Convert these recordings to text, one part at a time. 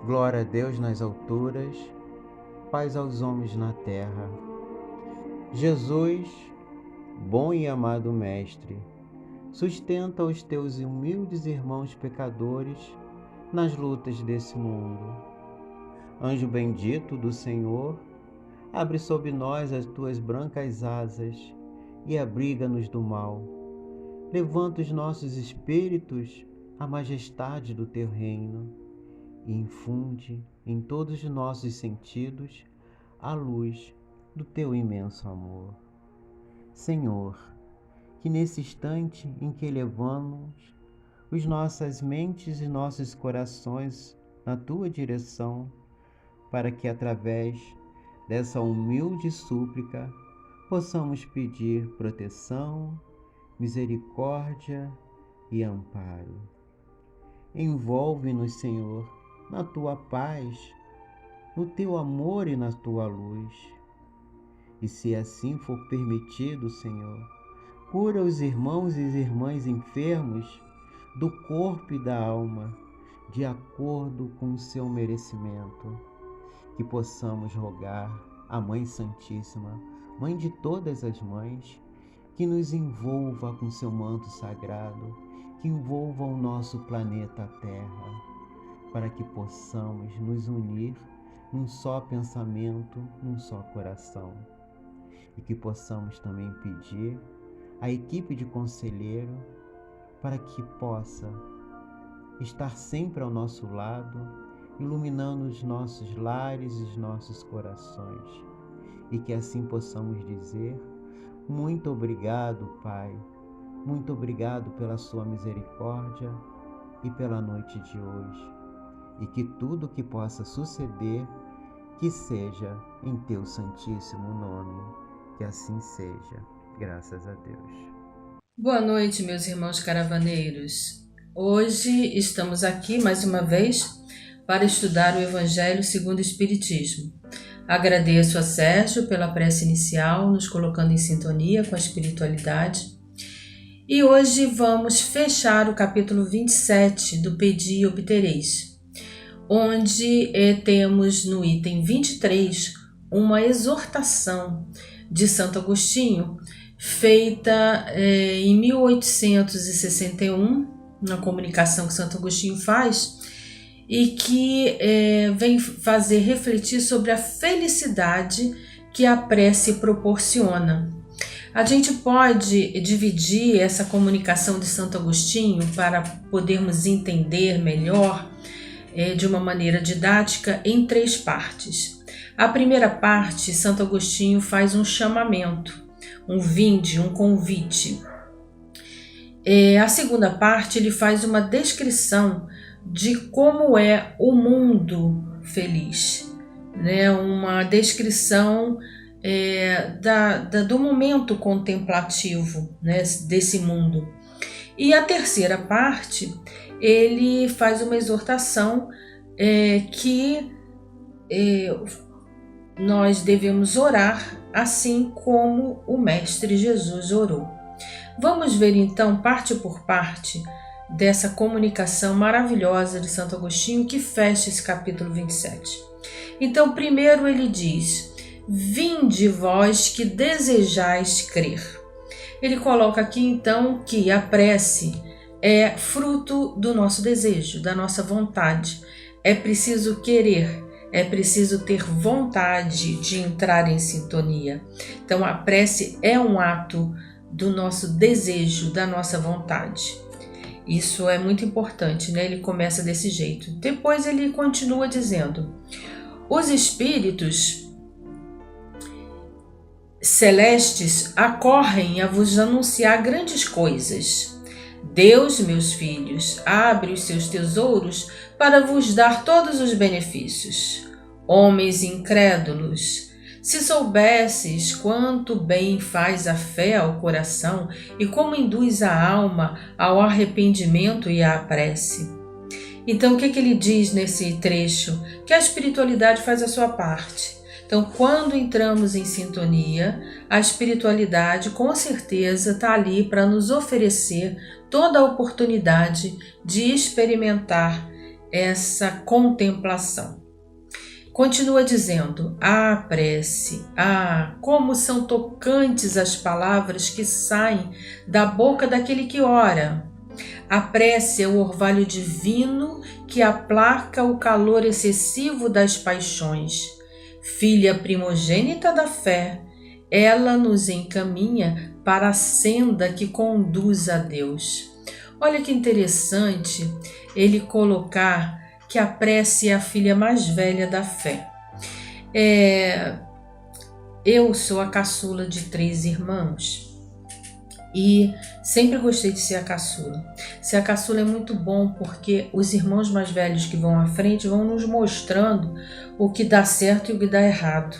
Glória a Deus nas alturas, paz aos homens na terra. Jesus, bom e amado Mestre, sustenta os teus humildes irmãos pecadores nas lutas desse mundo. Anjo bendito do Senhor, abre sob nós as tuas brancas asas e abriga-nos do mal. Levanta os nossos espíritos à majestade do teu reino e infunde em todos os nossos sentidos a luz do teu imenso amor. Senhor, que nesse instante em que elevamos as nossas mentes e nossos corações na tua direção, para que através dessa humilde súplica possamos pedir proteção, misericórdia e amparo. Envolve-nos, Senhor, na tua paz, no teu amor e na tua luz. E se assim for permitido, Senhor, cura os irmãos e irmãs enfermos do corpo e da alma, de acordo com o seu merecimento. Que possamos rogar à Mãe Santíssima, Mãe de todas as mães, que nos envolva com seu manto sagrado, que envolva o nosso planeta Terra, para que possamos nos unir num só pensamento, num só coração. E que possamos também pedir à equipe de conselheiro para que possa estar sempre ao nosso lado, iluminando os nossos lares e os nossos corações. E que assim possamos dizer: muito obrigado, Pai, muito obrigado pela sua misericórdia e pela noite de hoje. E que tudo que possa suceder, que seja em teu santíssimo nome. Que assim seja, graças a Deus. Boa noite, meus irmãos caravaneiros. Hoje estamos aqui mais uma vez para estudar o Evangelho segundo o Espiritismo. Agradeço a Sérgio pela prece inicial, nos colocando em sintonia com a espiritualidade. E hoje vamos fechar o capítulo 27 do Pedi e Obtereis, onde temos no item 23 uma exortação de Santo Agostinho, feita em 1861, na comunicação que Santo Agostinho faz, e que vem fazer refletir sobre a felicidade que a prece proporciona. A gente pode dividir essa comunicação de Santo Agostinho para podermos entender melhor de uma maneira didática em 3 partes. A primeira parte, Santo Agostinho faz um chamamento, um vinde, um convite. A segunda parte, ele faz uma descrição de como é o mundo feliz, né? Uma descrição do momento contemplativo, né, desse mundo. E a terceira parte, ele faz uma exortação que nós devemos orar assim como o Mestre Jesus orou. Vamos ver então, parte por parte, dessa comunicação maravilhosa de Santo Agostinho que fecha esse capítulo 27. Então, primeiro ele diz: vinde vós que desejais crer. Ele coloca aqui então que a prece é fruto do nosso desejo, da nossa vontade. É preciso querer, é preciso ter vontade de entrar em sintonia. Então a prece é um ato do nosso desejo, da nossa vontade. Isso é muito importante, né? Ele começa desse jeito. Depois ele continua dizendo: os espíritos celestes acorrem a vos anunciar grandes coisas. Deus, meus filhos, abre os seus tesouros para vos dar todos os benefícios. Homens incrédulos, se soubesses quanto bem faz a fé ao coração e como induz a alma ao arrependimento e à prece. Então, o que ele diz nesse trecho? Que a espiritualidade faz a sua parte. Então, quando entramos em sintonia, a espiritualidade com certeza está ali para nos oferecer toda a oportunidade de experimentar essa contemplação. Continua dizendo: ah, prece, ah, como são tocantes as palavras que saem da boca daquele que ora. A prece é o orvalho divino que aplaca o calor excessivo das paixões. Filha primogênita da fé, ela nos encaminha para a senda que conduz a Deus. Olha que interessante ele colocar que a prece é a filha mais velha da fé. Eu sou a caçula de 3 irmãos e sempre gostei de ser a caçula. Ser a caçula é muito bom porque os irmãos mais velhos que vão à frente vão nos mostrando o que dá certo e o que dá errado.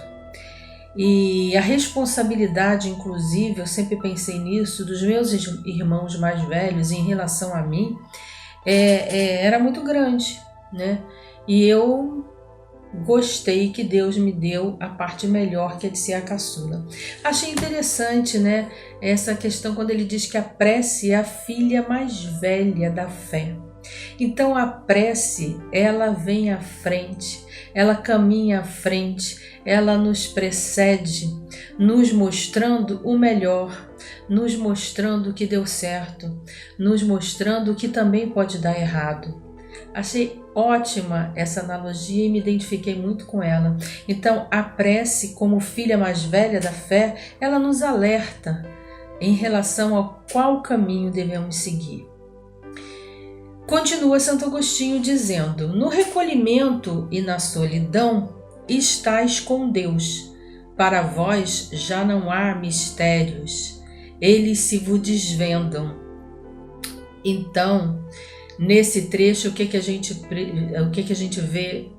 E a responsabilidade, inclusive, eu sempre pensei nisso, dos meus irmãos mais velhos em relação a mim, era muito grande, né? E eu gostei que Deus me deu a parte melhor, que é de ser a caçula. Achei interessante, né, essa questão quando ele diz que a prece é a filha mais velha da fé. Então a prece, ela vem à frente, ela caminha à frente, ela nos precede, nos mostrando o melhor, nos mostrando o que deu certo, nos mostrando o que também pode dar errado. Achei ótima essa analogia e me identifiquei muito com ela. Então, a prece, como filha mais velha da fé, ela nos alerta em relação a qual caminho devemos seguir. Continua Santo Agostinho dizendo: no recolhimento e na solidão estais com Deus. Para vós já não há mistérios, eles se vos desvendam. Então, nesse trecho, o que a gente vê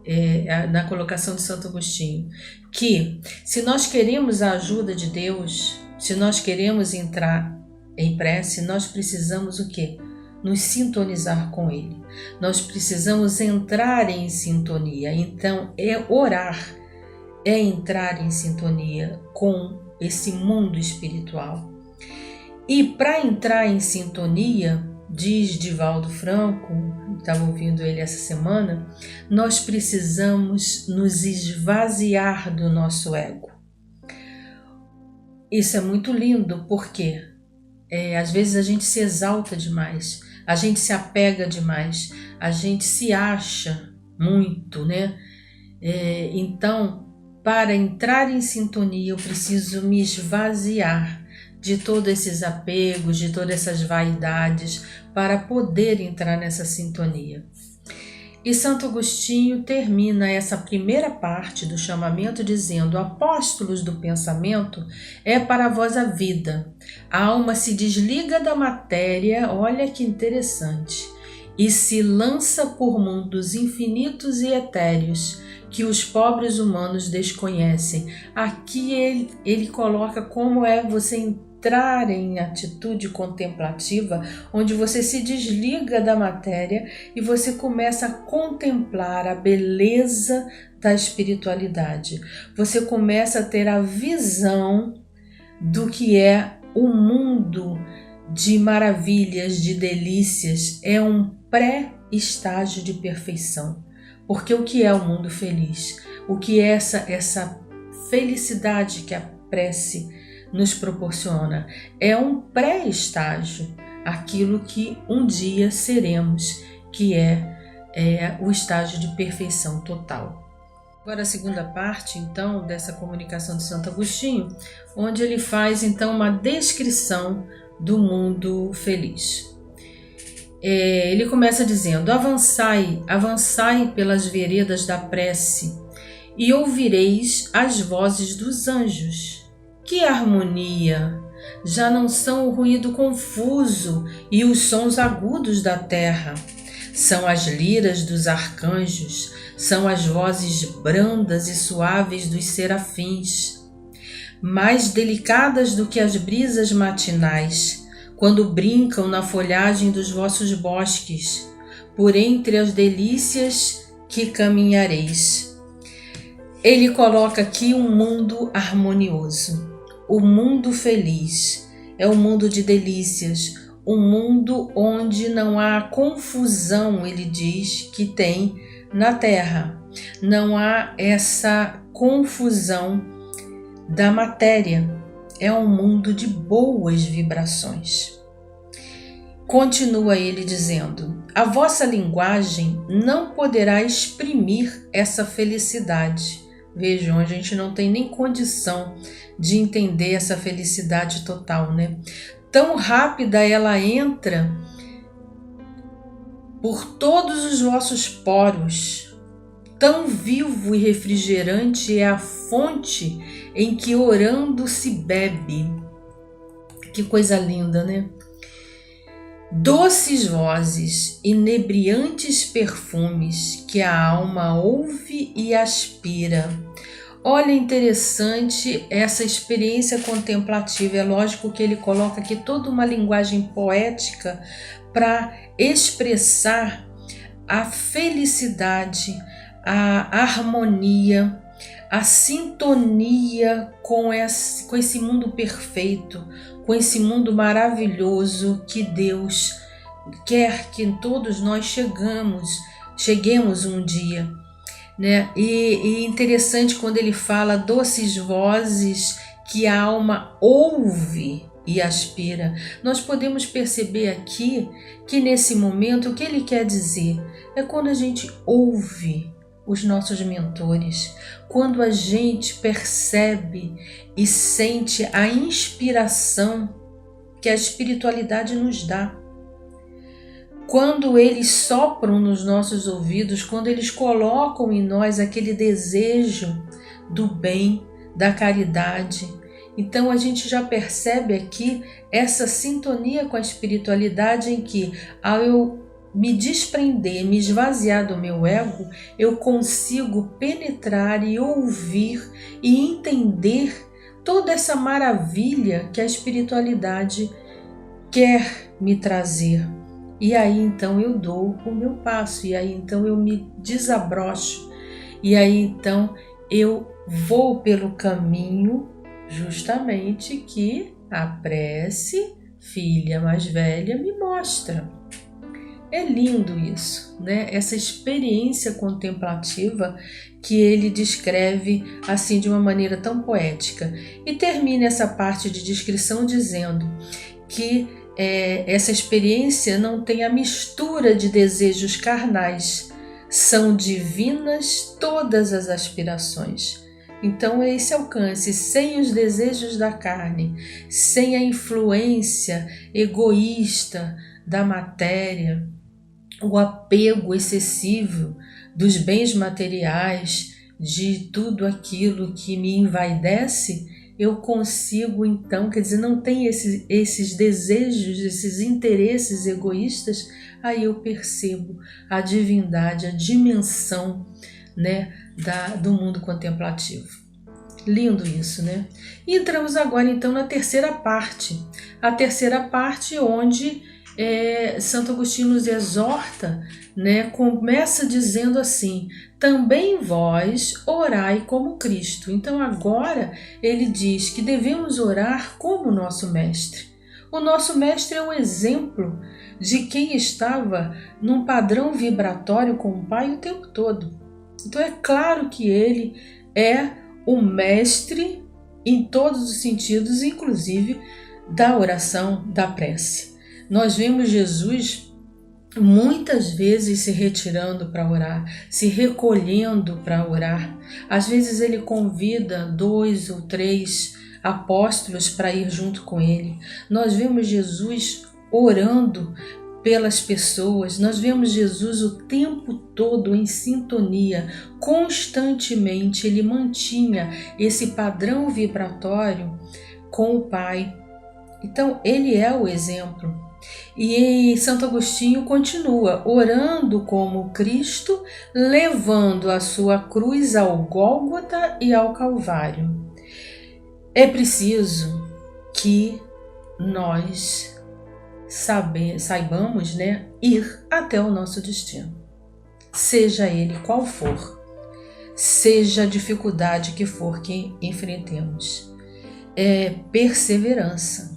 na colocação de Santo Agostinho? Que se nós queremos a ajuda de Deus, se nós queremos entrar em prece, nós precisamos o quê? Nos sintonizar com Ele. Nós precisamos entrar em sintonia. Então, orar é entrar em sintonia com esse mundo espiritual. E para entrar em sintonia, diz Divaldo Franco, estava ouvindo ele essa semana, nós precisamos nos esvaziar do nosso ego. Isso é muito lindo, porque às vezes a gente se exalta demais, a gente se apega demais, a gente se acha muito, né? Então, para entrar em sintonia, eu preciso me esvaziar de todos esses apegos, de todas essas vaidades, para poder entrar nessa sintonia. E Santo Agostinho termina essa primeira parte do chamamento dizendo: apóstolos do pensamento, é para vós a vida. A alma se desliga da matéria, olha que interessante, e se lança por mundos infinitos e etéreos, que os pobres humanos desconhecem. Aqui ele coloca como é você entrar em atitude contemplativa, onde você se desliga da matéria e você começa a contemplar a beleza da espiritualidade. Você começa a ter a visão do que é o mundo de maravilhas, de delícias. É um pré-estágio de perfeição. Porque o que é o mundo feliz? O que é essa felicidade que a prece nos proporciona? É um pré-estágio, aquilo que um dia seremos, que é o estágio de perfeição total. Agora a segunda parte, então, dessa comunicação de Santo Agostinho, onde ele faz, então, uma descrição do mundo feliz. Ele começa dizendo: avançai, avançai pelas veredas da prece e ouvireis as vozes dos anjos. Que harmonia! Já não são o ruído confuso e os sons agudos da terra. São as liras dos arcanjos, são as vozes brandas e suaves dos serafins, mais delicadas do que as brisas matinais, quando brincam na folhagem dos vossos bosques, por entre as delícias que caminhareis. Ele coloca aqui um mundo harmonioso, o mundo feliz, é um mundo de delícias, um mundo onde não há confusão, ele diz, que tem na Terra. Não há essa confusão da matéria. É um mundo de boas vibrações. Continua ele dizendo: a vossa linguagem não poderá exprimir essa felicidade. Vejam, a gente não tem nem condição de entender essa felicidade total, né? Tão rápida ela entra por todos os vossos poros. Tão vivo e refrigerante é a fonte em que orando se bebe. Que coisa linda, né? Doces vozes, inebriantes perfumes que a alma ouve e aspira. Olha, interessante essa experiência contemplativa. É lógico que ele coloca aqui toda uma linguagem poética para expressar a felicidade, a harmonia, a sintonia com esse mundo perfeito, com esse mundo maravilhoso que Deus quer que todos nós cheguemos um dia, né? E interessante quando ele fala doces vozes que a alma ouve e aspira. Nós podemos perceber aqui que nesse momento o que ele quer dizer é quando a gente ouve os nossos mentores, quando a gente percebe e sente a inspiração que a espiritualidade nos dá. Quando eles sopram nos nossos ouvidos, quando eles colocam em nós aquele desejo do bem, da caridade. Então a gente já percebe aqui essa sintonia com a espiritualidade em que, ao eu me desprender, me esvaziar do meu ego, eu consigo penetrar e ouvir e entender toda essa maravilha que a espiritualidade quer me trazer. E aí então eu dou o meu passo, e aí então eu me desabrocho, e aí então eu vou pelo caminho justamente que a prece, filha mais velha, me mostra. É lindo isso, né? Essa experiência contemplativa que ele descreve assim de uma maneira tão poética. E termina essa parte de descrição dizendo que essa experiência não tem a mistura de desejos carnais, são divinas todas as aspirações. Então é esse alcance, sem os desejos da carne, sem a influência egoísta da matéria, o apego excessivo dos bens materiais, de tudo aquilo que me envaidece, eu consigo então, quer dizer, não tem esses desejos, esses interesses egoístas, aí eu percebo a divindade, a dimensão, né, do mundo contemplativo. Lindo isso, né? E entramos agora então na terceira parte. A terceira parte onde Santo Agostinho nos exorta, né? Começa dizendo assim: também vós orai como Cristo. Então agora ele diz que devemos orar como o nosso mestre. O nosso mestre é um exemplo de quem estava num padrão vibratório com o Pai o tempo todo. Então é claro que ele é o mestre em todos os sentidos, inclusive da oração, da prece. Nós vemos Jesus muitas vezes se retirando para orar, se recolhendo para orar. Às vezes ele convida 2 ou 3 apóstolos para ir junto com ele. Nós vemos Jesus orando pelas pessoas, nós vemos Jesus o tempo todo em sintonia, constantemente ele mantinha esse padrão vibratório com o Pai. Então ele é o exemplo. E Santo Agostinho continua orando como Cristo, levando a sua cruz ao Gólgota e ao Calvário. É preciso que nós saibamos, né, ir até o nosso destino, seja ele qual for, seja a dificuldade que for que enfrentemos. É perseverança.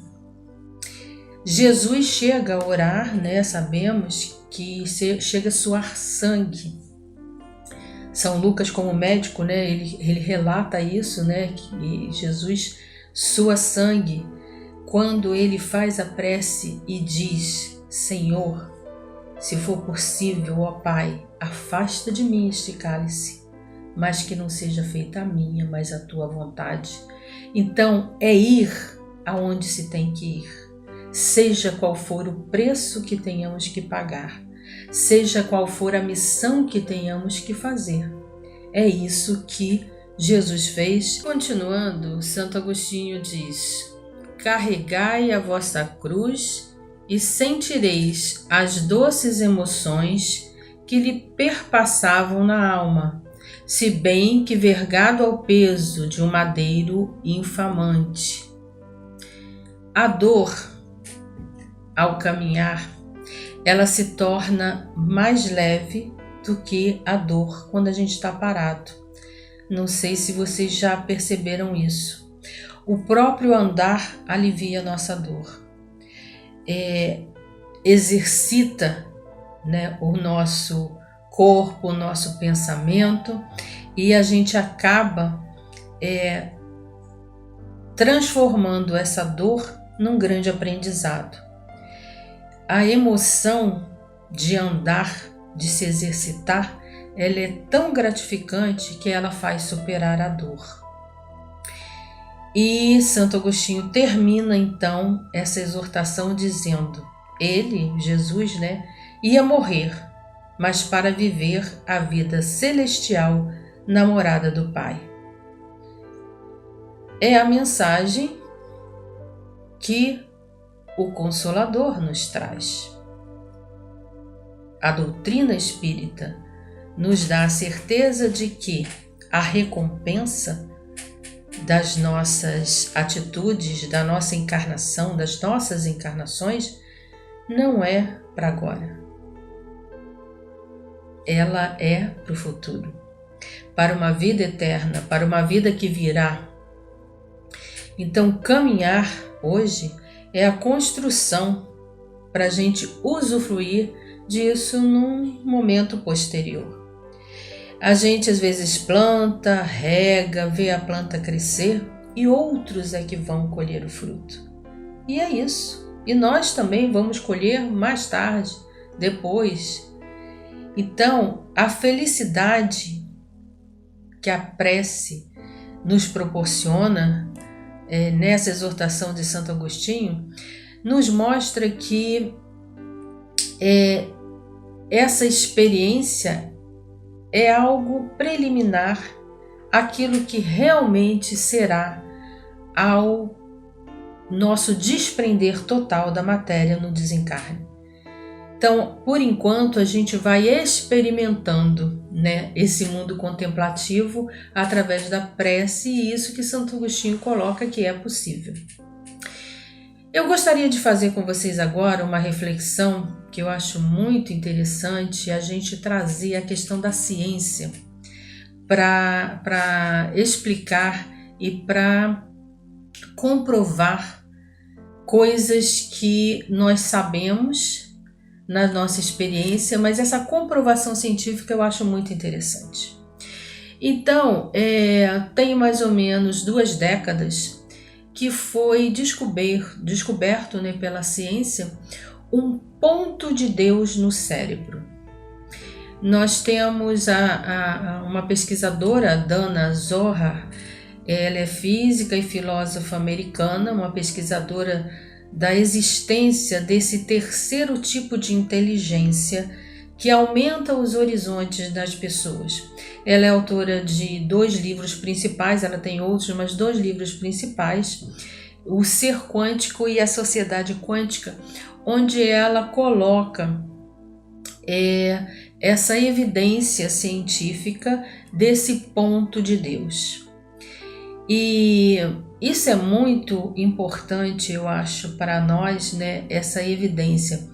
Jesus chega a orar, né? Sabemos que chega a suar sangue. São Lucas, como médico, né? Ele relata isso, né? Que Jesus sua sangue quando ele faz a prece e diz: Senhor, se for possível, ó Pai, afasta de mim este cálice, mas que não seja feita a minha, mas a tua vontade. Então, é ir aonde se tem que ir, seja qual for o preço que tenhamos que pagar, seja qual for a missão que tenhamos que fazer. É isso que Jesus fez. Continuando, Santo Agostinho diz: carregai a vossa cruz e sentireis as doces emoções que lhe perpassavam na alma, se bem que vergado ao peso de um madeiro infamante. A dor, ao caminhar, ela se torna mais leve do que a dor quando a gente está parado. Não sei se vocês já perceberam isso. O próprio andar alivia a nossa dor. Exercita, né, o nosso corpo, o nosso pensamento, e a gente acaba transformando essa dor num grande aprendizado. A emoção de andar, de se exercitar, ela é tão gratificante que ela faz superar a dor. E Santo Agostinho termina então essa exortação dizendo: ele, Jesus, né, ia morrer, mas para viver a vida celestial na morada do Pai. É a mensagem que o Consolador nos traz. A doutrina espírita nos dá a certeza de que a recompensa das nossas atitudes, da nossa encarnação, das nossas encarnações, não é para agora. Ela é para o futuro, para uma vida eterna, para uma vida que virá. Então, caminhar hoje é a construção para a gente usufruir disso num momento posterior. A gente às vezes planta, rega, vê a planta crescer e outros é que vão colher o fruto. E é isso. E nós também vamos colher mais tarde, depois. Então, a felicidade que a prece nos proporciona, nessa exortação de Santo Agostinho, nos mostra que essa experiência é algo preliminar àquilo que realmente será ao nosso desprender total da matéria no desencarne. Então, por enquanto, a gente vai experimentando, né, esse mundo contemplativo através da prece, e isso que Santo Agostinho coloca que é possível. Eu gostaria de fazer com vocês agora uma reflexão que eu acho muito interessante, a gente trazer a questão da ciência para explicar e para comprovar coisas que nós sabemos na nossa experiência, mas essa comprovação científica eu acho muito interessante. Então, tem mais ou menos 2 décadas que foi descoberto, né, pela ciência um ponto de Deus no cérebro. Nós temos uma pesquisadora, Dana Zohar, ela é física e filósofa americana, uma pesquisadora da existência desse terceiro tipo de inteligência que aumenta os horizontes das pessoas. Ela é autora de 2 livros principais, ela tem outros, mas 2 livros principais, O Ser Quântico e a Sociedade Quântica, onde ela coloca essa evidência científica desse ponto de Deus. E isso é muito importante, eu acho, para nós, né, essa evidência.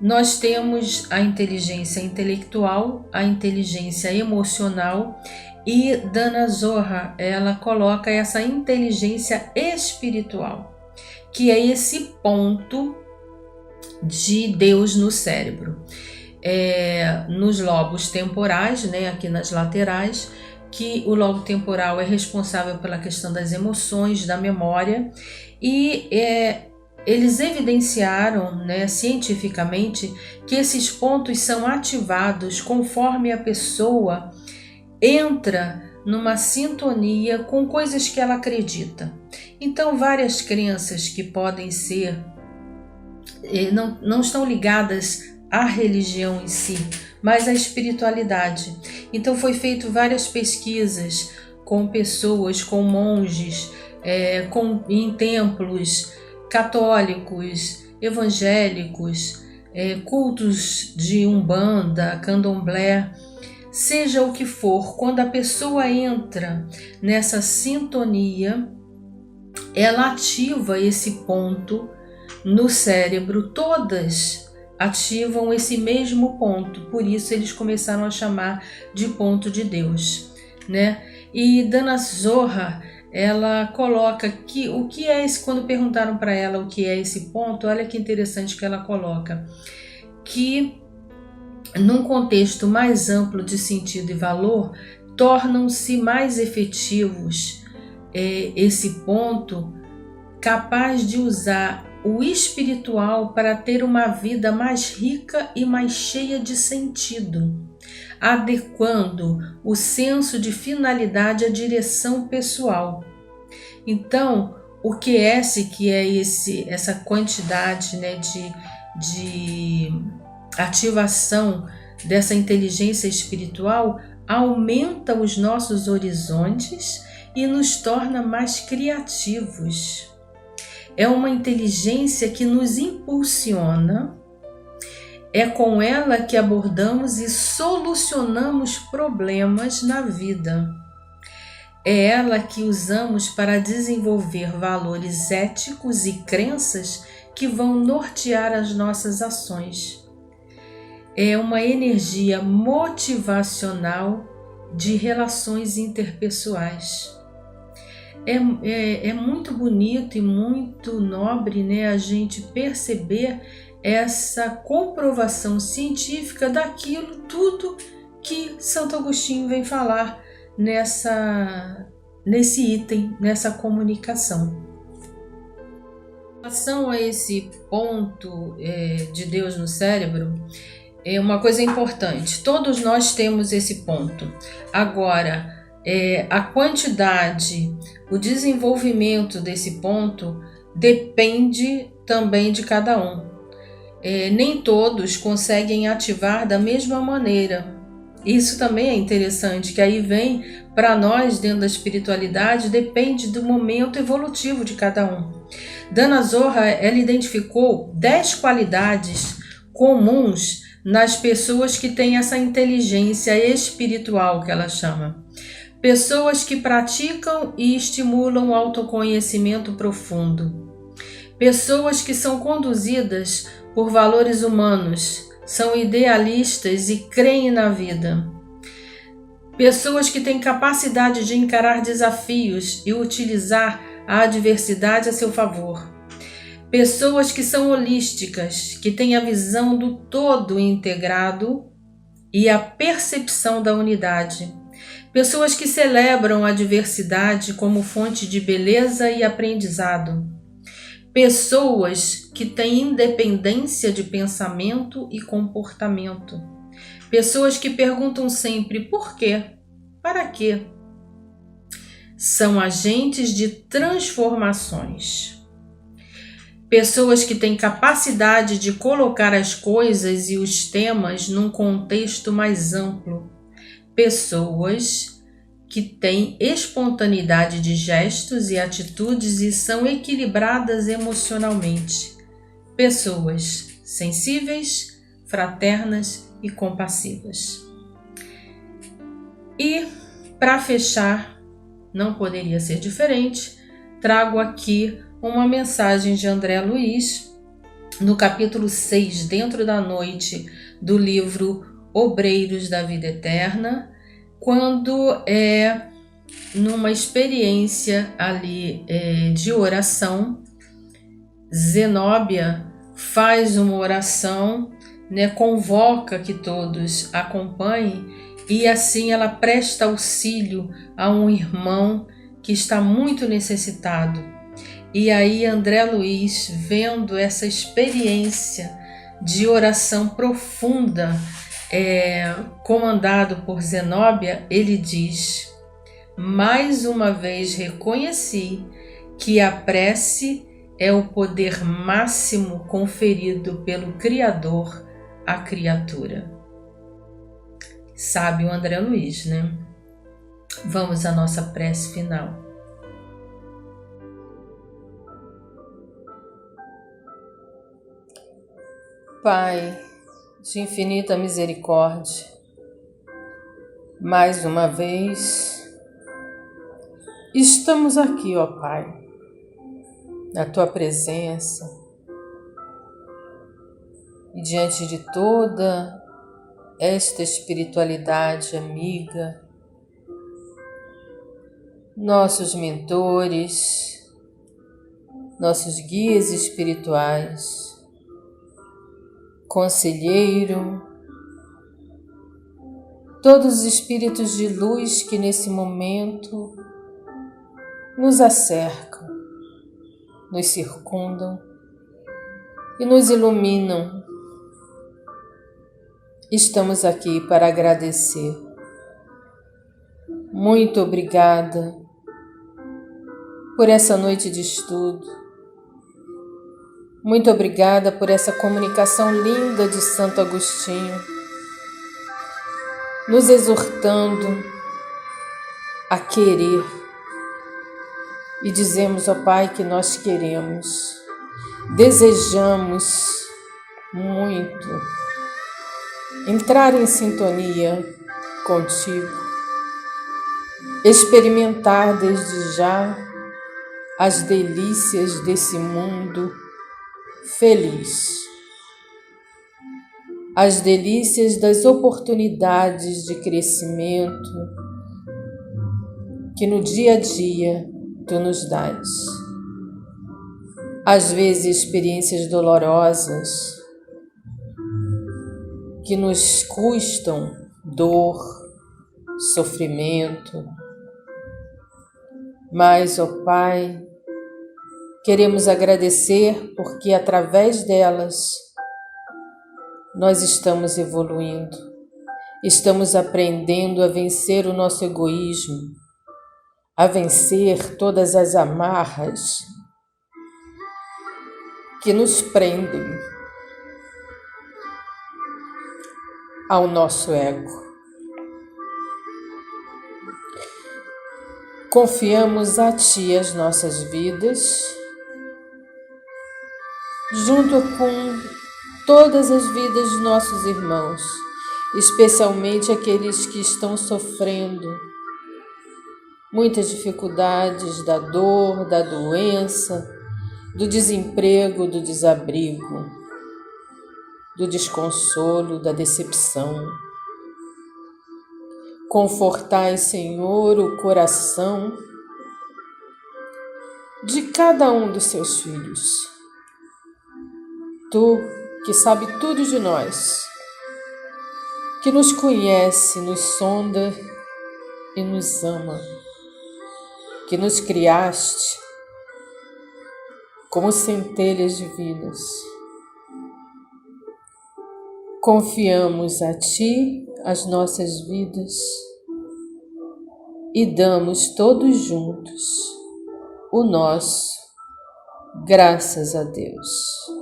Nós temos a inteligência intelectual, a inteligência emocional, e Dana Zohar, ela coloca essa inteligência espiritual, que é esse ponto de Deus no cérebro. Nos lobos temporais, né, aqui nas laterais, que o lobo temporal é responsável pela questão das emoções, da memória, e eles evidenciaram, né, cientificamente, que esses pontos são ativados conforme a pessoa entra numa sintonia com coisas que ela acredita. Então, várias crenças que podem ser, não estão ligadas à religião em si, mas à espiritualidade. Então, foi feito várias pesquisas com pessoas, com monges, em templos católicos, evangélicos, cultos de umbanda, candomblé, seja o que for, quando a pessoa entra nessa sintonia, ela ativa esse ponto no cérebro, todas ativam esse mesmo ponto, por isso eles começaram a chamar de ponto de Deus, né? E Dana Zohar, ela coloca que o que é esse, quando perguntaram para ela o que é esse ponto, olha que interessante que ela coloca, que num contexto mais amplo de sentido e valor, tornam-se mais efetivos esse ponto, capaz de usar o espiritual para ter uma vida mais rica e mais cheia de sentido, adequando o senso de finalidade à direção pessoal. Então, o QS, que é essa quantidade, né, de ativação dessa inteligência espiritual, aumenta os nossos horizontes e nos torna mais criativos. É uma inteligência que nos impulsiona, é com ela que abordamos e solucionamos problemas na vida. É ela que usamos para desenvolver valores éticos e crenças que vão nortear as nossas ações. É uma energia motivacional de relações interpessoais. É muito bonito e muito nobre, né, a gente perceber essa comprovação científica daquilo tudo que Santo Agostinho vem falar nesse item, nessa comunicação. Em relação a esse ponto de Deus no cérebro, é uma coisa importante, todos nós temos esse ponto. Agora, a quantidade, o desenvolvimento desse ponto depende também de cada um. Nem todos conseguem ativar da mesma maneira. Isso também é interessante, que aí vem para nós, dentro da espiritualidade, depende do momento evolutivo de cada um. Dana Zohar, ela identificou 10 qualidades comuns nas pessoas que têm essa inteligência espiritual, que ela chama. Pessoas que praticam e estimulam o autoconhecimento profundo. Pessoas que são conduzidas por valores humanos, são idealistas e creem na vida. Pessoas que têm capacidade de encarar desafios e utilizar a adversidade a seu favor. Pessoas que são holísticas, que têm a visão do todo integrado e a percepção da unidade. Pessoas que celebram a diversidade como fonte de beleza e aprendizado. Pessoas que têm independência de pensamento e comportamento. Pessoas que perguntam sempre por quê, para quê. São agentes de transformações. Pessoas que têm capacidade de colocar as coisas e os temas num contexto mais amplo. Pessoas que têm espontaneidade de gestos e atitudes e são equilibradas emocionalmente. Pessoas sensíveis, fraternas e compassivas. E, para fechar, não poderia ser diferente, trago aqui uma mensagem de André Luiz, no capítulo 6, Dentro da Noite, do livro Obreiros da Vida Eterna, quando numa experiência ali de oração, Zenóbia faz uma oração, né, convoca que todos acompanhem, e assim ela presta auxílio a um irmão que está muito necessitado. E aí André Luiz, vendo essa experiência de oração profunda, comandado por Zenóbia, ele diz: mais uma vez reconheci que a prece é o poder máximo conferido pelo Criador à criatura. Sabe o André Luiz, né? Vamos à nossa prece final. Pai de infinita misericórdia, mais uma vez estamos aqui, ó Pai, na Tua presença e diante de toda esta espiritualidade amiga, nossos mentores, nossos guias espirituais, conselheiro, todos os espíritos de luz que nesse momento nos acercam, nos circundam e nos iluminam. Estamos aqui para agradecer. Muito obrigada por essa noite de estudo. Muito obrigada por essa comunicação linda de Santo Agostinho, nos exortando a querer. E dizemos, ó Pai, que nós queremos, desejamos muito entrar em sintonia contigo, experimentar desde já as delícias desse mundo feliz, as delícias das oportunidades de crescimento que no dia a dia Tu nos dás. Às vezes experiências dolorosas que nos custam dor, sofrimento, mas, ó Pai, queremos agradecer porque através delas nós estamos evoluindo, estamos aprendendo a vencer o nosso egoísmo, a vencer todas as amarras que nos prendem ao nosso ego. Confiamos a Ti as nossas vidas, junto com todas as vidas de nossos irmãos, especialmente aqueles que estão sofrendo muitas dificuldades da dor, da doença, do desemprego, do desabrigo, do desconsolo, da decepção. Confortai, Senhor, o coração de cada um dos Seus filhos. Tu, que sabe tudo de nós, que nos conhece, nos sonda e nos ama, que nos criaste como centelhas divinas. Confiamos a Ti as nossas vidas e damos todos juntos o nosso graças a Deus.